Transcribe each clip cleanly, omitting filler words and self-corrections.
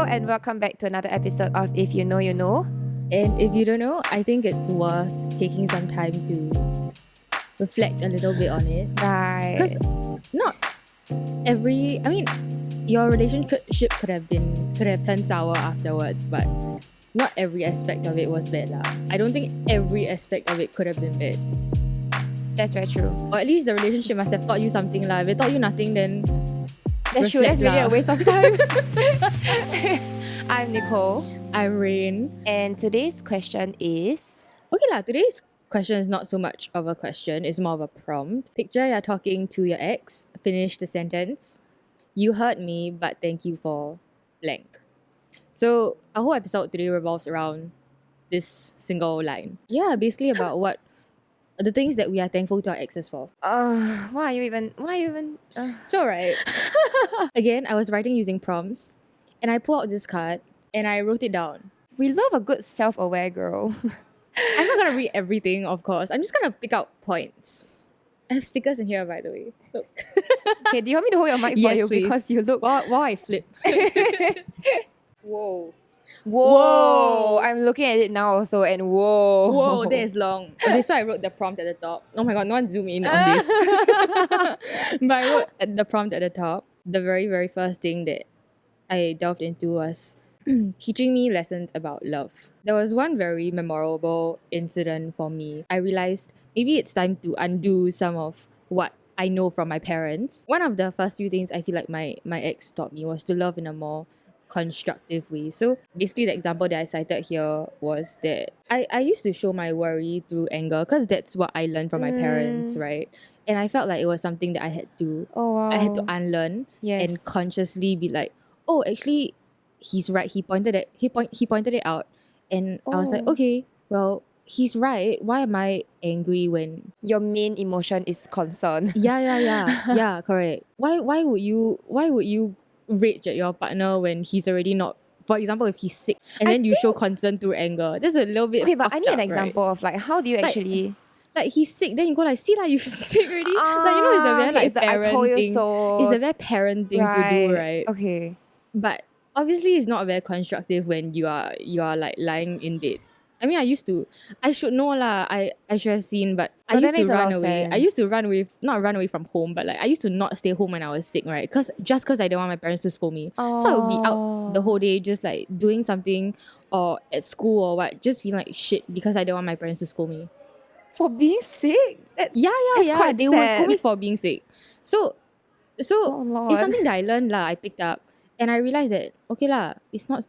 and welcome back to another episode of If You Know, You Know. And if you don't know, I think it's worth taking some time to reflect a little bit on it. Right. Because not every, your relationship could have turned sour afterwards, but not every aspect of it was bad lah. I don't think every aspect of it could have been bad. That's very true. Or at least the relationship must have taught you something lah. If it taught you nothing, then That's true. That's really a waste of time. I'm Nicole. I'm Rain. And today's question is... Okay lah, today's question is not so much of a question, it's more of a prompt. Picture you're talking to your ex, finish the sentence. You hurt me, but thank you for blank. So our whole episode today revolves around this single line. Yeah, basically about what the things that we are thankful to our exes for. Why are you even... So right, again, I was writing using prompts, and I pulled out this card and I wrote it down. We love a good self-aware girl. I'm not gonna read everything, of course. I'm just gonna pick out points. I have stickers in here, by the way. Look. Okay, do you want me to hold your mic for Yes, you? please. Because you look... While I flip. Whoa. Whoa! I'm looking at it now also, and whoa. Whoa, that is long. Okay, so I wrote the prompt at the top. Oh my god, no one zoom in on this. But I wrote at the prompt at the top. The very, very first thing that I delved into was teaching me lessons about love. There was one very memorable incident for me. I realized maybe it's time to undo some of what I know from my parents. One of the first few things I feel like my ex taught me was to love in a more constructive way. So basically the example that I cited here was that I used to show my worry through anger because that's what I learned from my parents, right? And I felt like it was something that I had to unlearn and consciously be like, oh, actually he's right. He pointed it out, and I was like, okay, well, he's right. Why am I angry when your main emotion is concern? yeah, correct. Why would you rage at your partner when he's already not, for example, if he's sick and then you show concern through anger? That's a little bit okay, but I need an up, example of like how do you actually like he's sick, then you go like, see lah, you sick already. Like, you know, it's the very like it's the parent I told you thing. so. It's a very parent thing to do, right? Okay. But obviously it's not very constructive when you are like lying in bed. I mean, I should know lah. I should have seen, but I used to run away. I used to not run away from home, but like I used to not stay home when I was sick, right? Because I didn't want my parents to scold me. So I would be out the whole day just like doing something or at school or what, just feeling like shit because I didn't want my parents to scold me. For being sick? That's quite They would sad. scold me for being sick. So it's something that I learned lah. I picked up and I realized that okay lah, it's not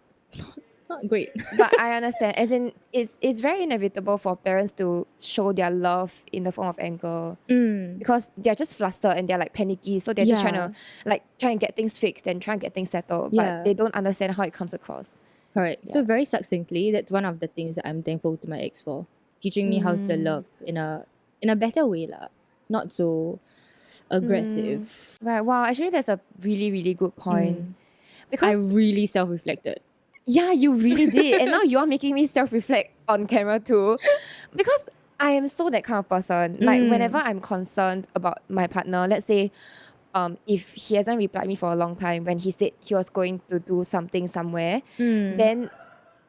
great. But I understand. As in, it's very inevitable for parents to show their love in the form of anger because they're just flustered and they're like panicky. So they're just trying to get things fixed and try and get things settled. But they don't understand how it comes across. Correct. Yeah. So very succinctly, that's one of the things that I'm thankful to my ex for, teaching me how to love in a better way lah, not so aggressive. Right. Wow. Actually, that's a really, really good point. Because I really self-reflected. yeah, you really did. And now you are making me self-reflect on camera too. Because I am so that kind of person. Like whenever I'm concerned about my partner, let's say if he hasn't replied me for a long time when he said he was going to do something somewhere, then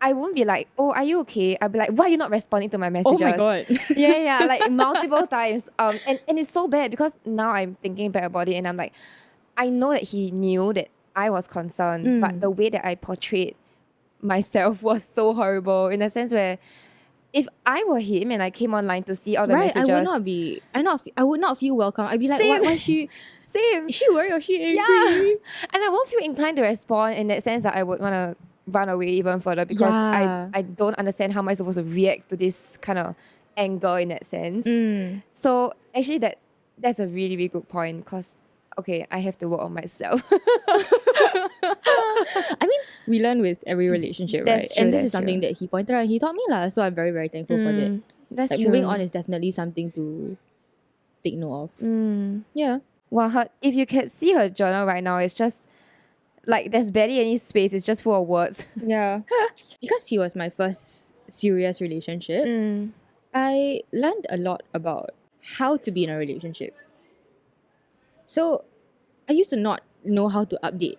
I won't be like, oh, are you okay? I'll be like, why are you not responding to my messages? Oh my god. yeah, like multiple times. And it's so bad because now I'm thinking back about it and I'm like, I know that he knew that I was concerned, but the way that I portrayed myself was so horrible in a sense where if I were him and I came online to see all the messages, I would not feel welcome. I'd be like, Same. why is she worried or she angry? yeah, and I won't feel inclined to respond in that sense that I would want to run away even further because I don't understand how am I supposed to react to this kind of anger in that sense. So actually that's a really, really good point because okay, I have to work on myself. I mean, we learn with every relationship, right? True, and this is something that he pointed out and he taught me lah. So I'm very, very thankful for that. That's like, true. moving on is definitely something to take note of. Yeah. Well, if you can see her journal right now, it's just like there's barely any space. It's just full of words. Yeah. Because he was my first serious relationship, I learned a lot about how to be in a relationship. So I used to not know how to update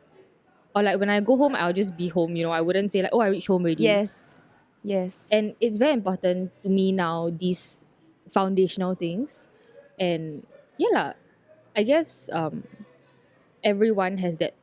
Or like when I go home, I'll just be home, I wouldn't say like, oh, I reached home already. Yes. Yes. And it's very important to me now, these foundational things. And yeah lah, I guess everyone has that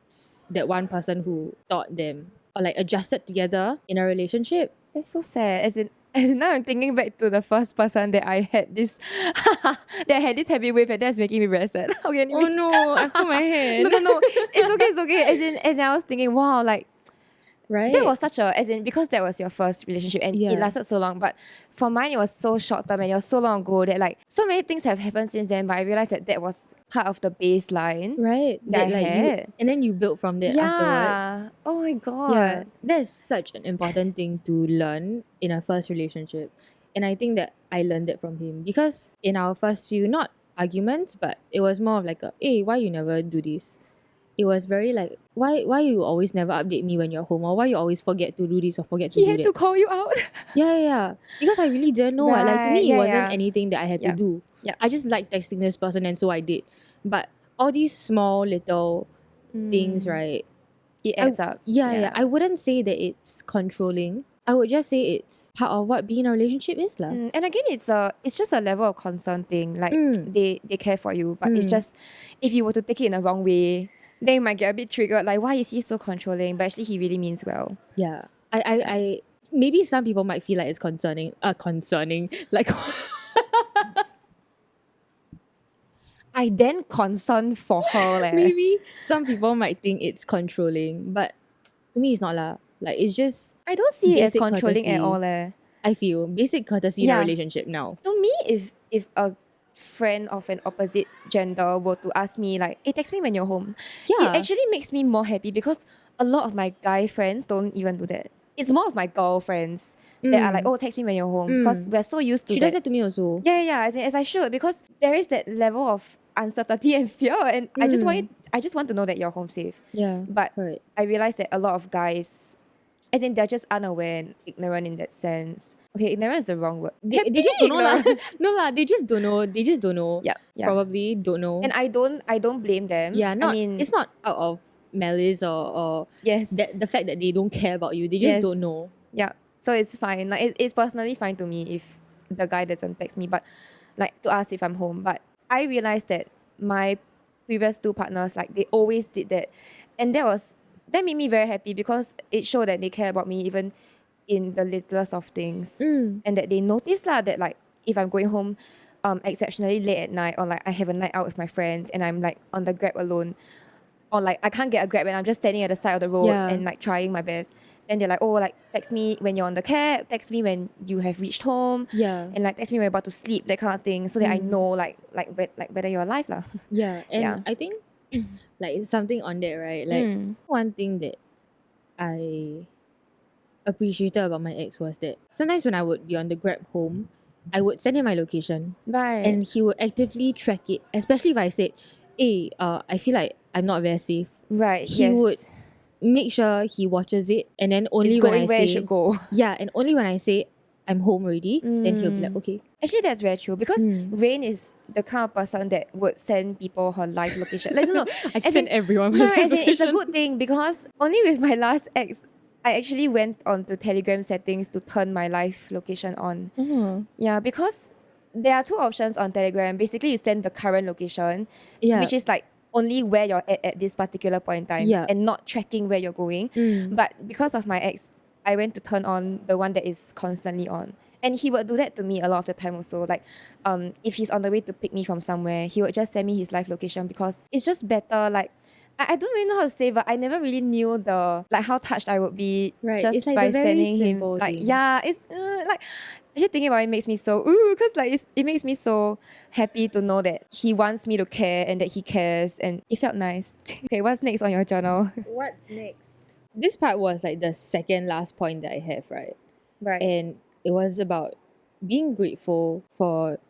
one person who taught them or like adjusted together in a relationship. That's so sad. As in now I'm thinking back to the first person that I had this that I had this happy with, and that's making me very sad. Okay, anyway. Oh no, I put my hand. No. It's okay. As in I was thinking, wow, like Right? that was such a, as in, because that was your first relationship and Yeah. it lasted so long, but for mine it was so short term and it was so long ago that like so many things have happened since then, but I realized that was part of the baseline right. that I like had. and then you build from that afterwards. Oh my god. Yeah, that's such an important thing to learn in a first relationship. And I think that I learned it from him because in our first few, not arguments, but it was more of like a, hey, why you never do this? It was very like, why you always never update me when you're home, or why you always forget to do this or forget to He do had that. to call you out. Yeah. Because I really didn't know. Like to Right, me, yeah, it wasn't yeah. anything that I had Yeah. to do. Yeah. I just liked texting this person, and so I did. But all these small little things, right? It adds up. Yeah. I wouldn't say that it's controlling. I would just say it's part of what being in a relationship is, lah. And again, it's just a level of concern thing. Like they care for you, but it's Mm. just if you were to take it in the wrong way, then you might get a bit triggered. Like, why is he so controlling? But actually, he really means well. Yeah. I maybe some people might feel like it's concerning. Like I then concern for her. Leh. maybe some people might think it's controlling, but to me it's not lah. Like it's just I don't see it as basic controlling at courtesy. all. Leh. I feel basic courtesy in a Yeah. relationship now. To me, if a friend of an opposite gender were to ask me like, hey, text me when you're home, Yeah. it actually makes me more happy because a lot of my guy friends don't even do that. It's more of my girl friends that are like, oh, text me when you're home, because we're so used to She that. does that to me also. Yeah, as I should, because there is that level of uncertainty and fear, and I just want to know that you're home safe. Yeah. But Correct. I realize that a lot of guys, as in they're just unaware and ignorant in that sense. Okay, ignorant is the wrong word. They just don't know lah. Ignorant. No lah, they just don't know. They just don't know. Yeah. Probably don't know. And I don't blame them. yeah, I mean, it's not out of malice or yes. that the fact that they don't care about you. They just Yes. don't know. Yeah. So it's fine. Like it's personally fine to me if the guy doesn't text me, but like to ask if I'm home. But I realized that my previous two partners, like they always did that. And that made me very happy because it showed that they care about me even in the littlest of things. And that they notice lah that like if I'm going home exceptionally late at night, or like I have a night out with my friends and I'm like on the Grab alone, or like I can't get a Grab and I'm just standing at the side of the road Yeah. and like trying my best, then they're like, oh, like text me when you're on the cab, text me when you have reached home, Yeah. and like text me when you're about to sleep, that kind of thing, so that I know like whether you're alive lah. Yeah. And Yeah. I think like it's something on that, right? Like one thing that I appreciated about my ex was that sometimes when I would be on the Grab home, I would send him my location Right. and he would actively track it, especially if I said, hey, I feel like I'm not very safe. right. he yes. would make sure he watches it, and then only It's when going I where it say should go. yeah, and only when I say I'm home already, then he'll be like, okay. Actually, that's very true because Rain is the kind of person that would send people her live location. Like no, I as send in- everyone no, my as in, it's a location. good thing because only with my last ex, I actually went on to Telegram settings to turn my live location on. Oh, Yeah, because there are two options on Telegram. Basically, you send the current location, yeah. which is like only where you're at this particular point in time, Yeah. and not tracking where you're going. But because of my ex, I went to turn on the one that is constantly on. And he would do that to me a lot of the time also. Like, if he's on the way to pick me from somewhere, he would just send me his live location because it's just better. Like, I don't really know how to say, but I never really knew how touched I would be Right, just it's like by the very sending him. simple Like, things. yeah, it's like actually thinking about it makes me so because like it makes me so happy to know that he wants me to care and that he cares, and it felt nice. Okay, what's next on your journal? What's next? This part was like the second last point that I have, right? Right. And it was about being grateful for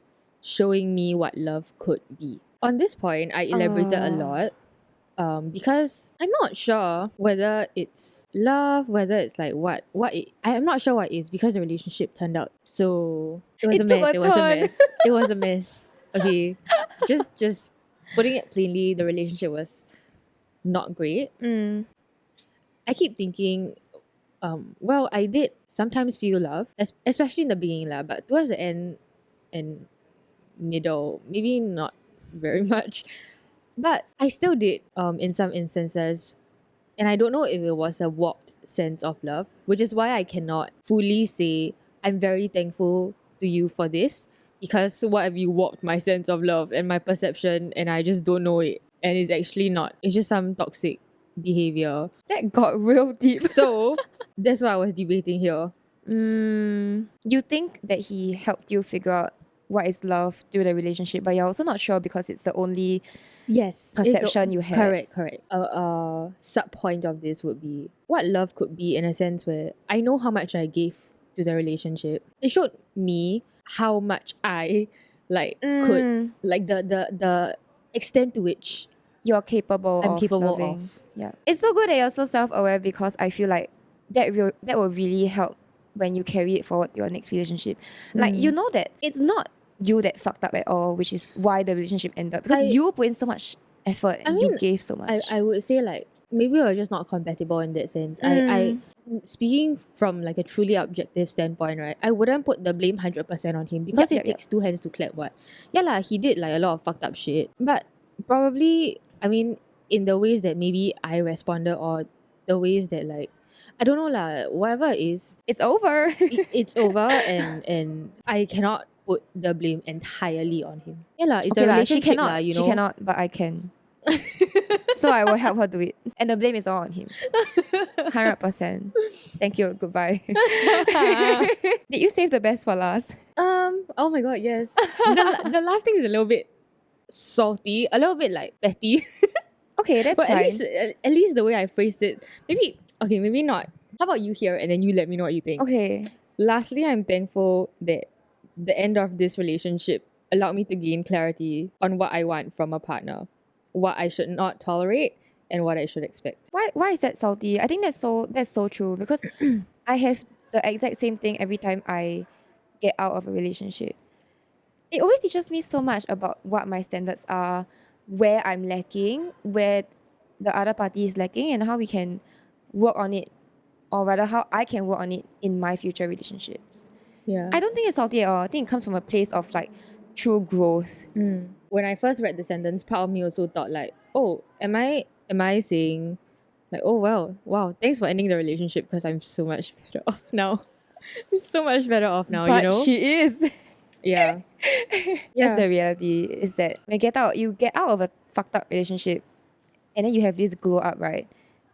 showing me what love could be. On this point, I elaborated a lot. Because I'm not sure whether it's love, whether it's like I'm not sure what it is, because the relationship turned out so it was It a took mess. a It was a turn. mess. It was a mess. Okay, just putting it plainly, the relationship was not great. I keep thinking, well, I did sometimes feel love, especially in the beginning, lah, but towards the end and middle, maybe not very much. But I still did in some instances. And I don't know if it was a warped sense of love, which is why I cannot fully say I'm very thankful to you for this. Because what if you warped my sense of love and my perception and I just don't know it? And it's actually not. It's just some toxic behavior. That got real deep. So that's what I was debating here. You think that he helped you figure out what is love through the relationship, but you're also not sure because it's the only perception you had. Correct. A sub point of this would be what love could be in a sense where I know how much I gave to the relationship. It showed me how much I could the extent to which You're capable I'm of capable loving. of. Yeah. It's so good that you're so self-aware because I feel like that will really help when you carry it forward to your next relationship. Like you know that it's not you that fucked up at all, which is why the relationship ended. Because you put in so much effort and you gave so much. I would say like maybe we're just not compatible in that sense. I speaking from like a truly objective standpoint, right? I wouldn't put the blame 100% on him because it takes two hands to clap. What? Yeah lah, he did like a lot of fucked up shit, but probably I mean in the ways that maybe I responded or the ways that like I don't know lah. Whatever it is, It's over. it's over, and I cannot put the blame entirely on him. Yeah lah, it's Okay a lah, she relationship cannot. lah, you know. She cannot, but I can. So I will help her do it. And the blame is all on him. 100%. Thank you. Goodbye. Did you save the best for last? Oh my god, yes. The last thing is a little bit salty, a little bit like petty. Okay, that's But fine. at least the way I phrased it, maybe not. How about you hear and then you let me know what you think? Okay. Lastly, I'm thankful that the end of this relationship allowed me to gain clarity on what I want from a partner, what I should not tolerate, and what I should expect. Why is that salty? I think that's so true because I have the exact same thing every time I get out of a relationship. It always teaches me so much about what my standards are, where I'm lacking, where the other party is lacking, and how we can work on it, or rather how I can work on it in my future relationships. Yeah. I don't think it's salty at all. I think it comes from a place of like true growth. When I first read the sentence, part of me also thought like, oh, am I saying like, oh well, wow, thanks for ending the relationship because I'm so much better off now. I'm so much better off now, But you know? she is. Yeah. That's the reality, is that when you get out of a fucked up relationship and then you have this glow up, right?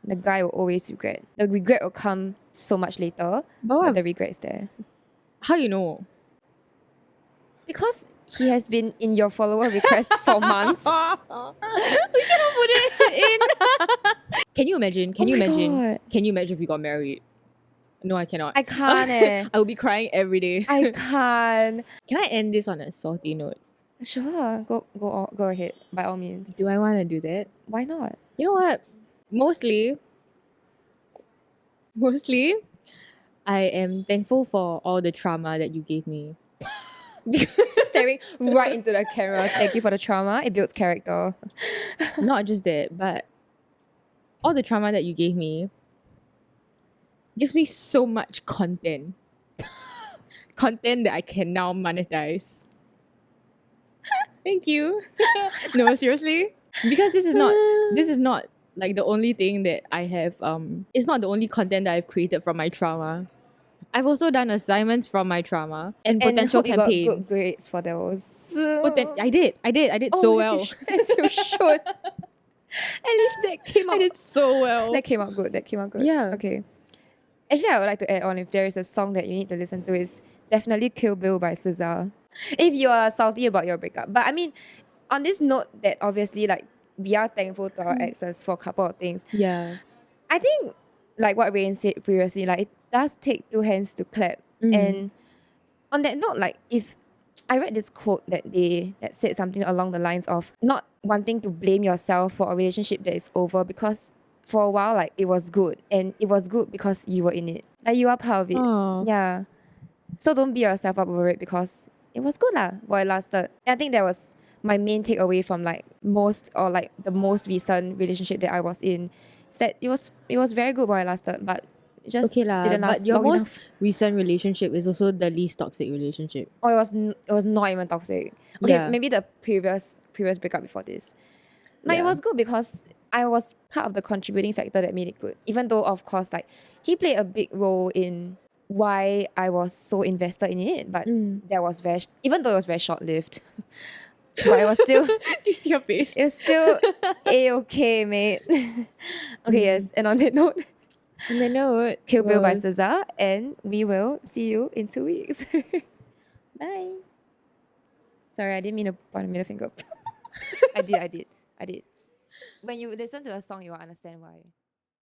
The guy will always regret. The regret will come so much later, but the regret is there. How you know? Because he has been in your follower request for months. We cannot put it in. Can you imagine? Can Oh you my imagine? God. Can you imagine if we got married? No, I cannot. I can't I will be crying every day. I can't. Can I end this on a salty note? Sure, go ahead, by all means. Do I want to do that? Why not? You know what? Mostly, I am thankful for all the trauma that you gave me. Staring right into the camera. Thank you for the trauma. It builds character. Not just that, but all the trauma that you gave me gives me so much content. Content that I can now monetize. Thank you. No, seriously. Because this is not like the only thing that I have it's not the only content that I've created from my trauma. I've also done assignments from my trauma and potential hope you got campaigns. good grades for those. I did so well. You should. At least that came out. I did so well. That came out good. Yeah. Okay. Actually, I would like to add on, if there is a song that you need to listen to, is definitely Kill Bill by SZA. If you are salty about your breakup. But I mean, on this note that obviously like we are thankful to our exes for a couple of things. Yeah. I think like what Rain said previously, like it does take two hands to clap. And on that note, like if I read this quote that said something along the lines of not wanting to blame yourself for a relationship that is over, because for a while like it was good, and it was good because you were in it. Like you are part of it. Aww. Yeah. So don't beat yourself up over it because it was good lah while it lasted. And I think that was my main takeaway from like the most recent relationship that I was in, That it was very good while it lasted, but it just Okay lah, didn't last but your long most enough. recent relationship is also the least toxic relationship. Or it was not even toxic. Okay, Yeah. maybe the previous breakup before this. Like it Yeah. was good because I was part of the contributing factor that made it good. Even though of course like he played a big role in why I was so invested in it, but that was even though it was very short lived. But it was still This your face. it was still a-okay, mate. Okay, yes. And on that note, On the note, Kill Bill by SZA, and we will see you in 2 weeks. Bye. Sorry, I didn't mean to point a middle finger. I did. When you listen to a song, you will understand why.